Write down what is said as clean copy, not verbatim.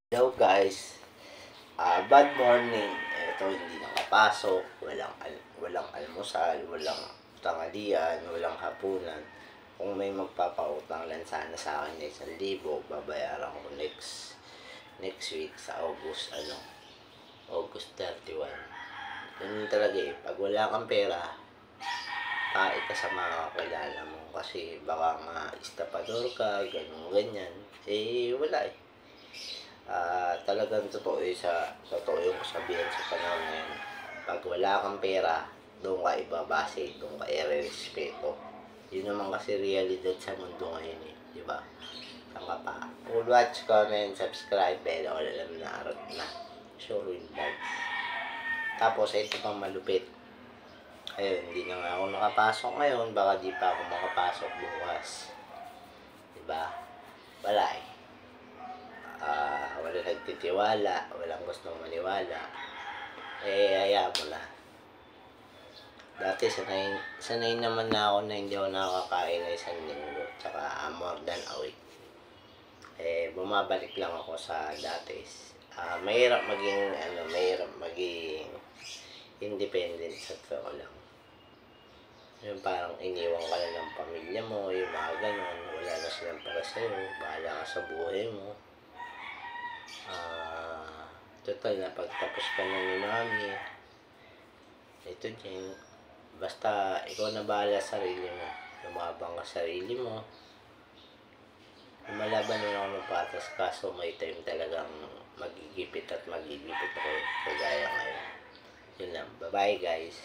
Hello guys, bad morning. Ito hindi nakapasok, walang almusal, walang tanghalian, walang hapunan. Kung may magpapautang lang sana sa akin na 1,000, babayaran ko next week sa August 31. Ganun talaga eh, pag wala kang pera, pait ka sa mga kakilala mo kasi baka ma-estapador ka, ganun ganyan. Wala eh. Talagang totoo yung sabihan sa panahon ngayon. Pag wala kang pera, doon ka ibabase, doon ka irerespeto. Yun naman kasi realidad sa mundo ngayon eh, di ba? Saan ka pa? Full watch, comment, subscribe, bell, all alam na arat na. Sure will vlog. Tapos ito pang malupit. Ayun, hindi na nga ako nakapasok ngayon, baka di pa ako makapasok bukas. Di ba? Wala eh. Wala nagtitiwala, walang gustong maniwala, hayaan mo na. Dati sanay naman na ako na hindi ako nakakain na 1 linggo, tsaka more than a week. Bumabalik lang ako sa dati. Mahirap maging independent sa totoo lang. Yung parang iniwan ka na ng pamilya mo, yung mga ganon, wala na silang para sa'yo, bahala ka sa buhay mo. Total na pagtapos ka na ni mami, ito dyan, basta ikaw na bahala sa sarili mo, lumabang ka sarili mo, lumalaban na ako ng patas, kaso may time talagang magigipit ako kagaya ngayon. Yun lang, bye bye guys.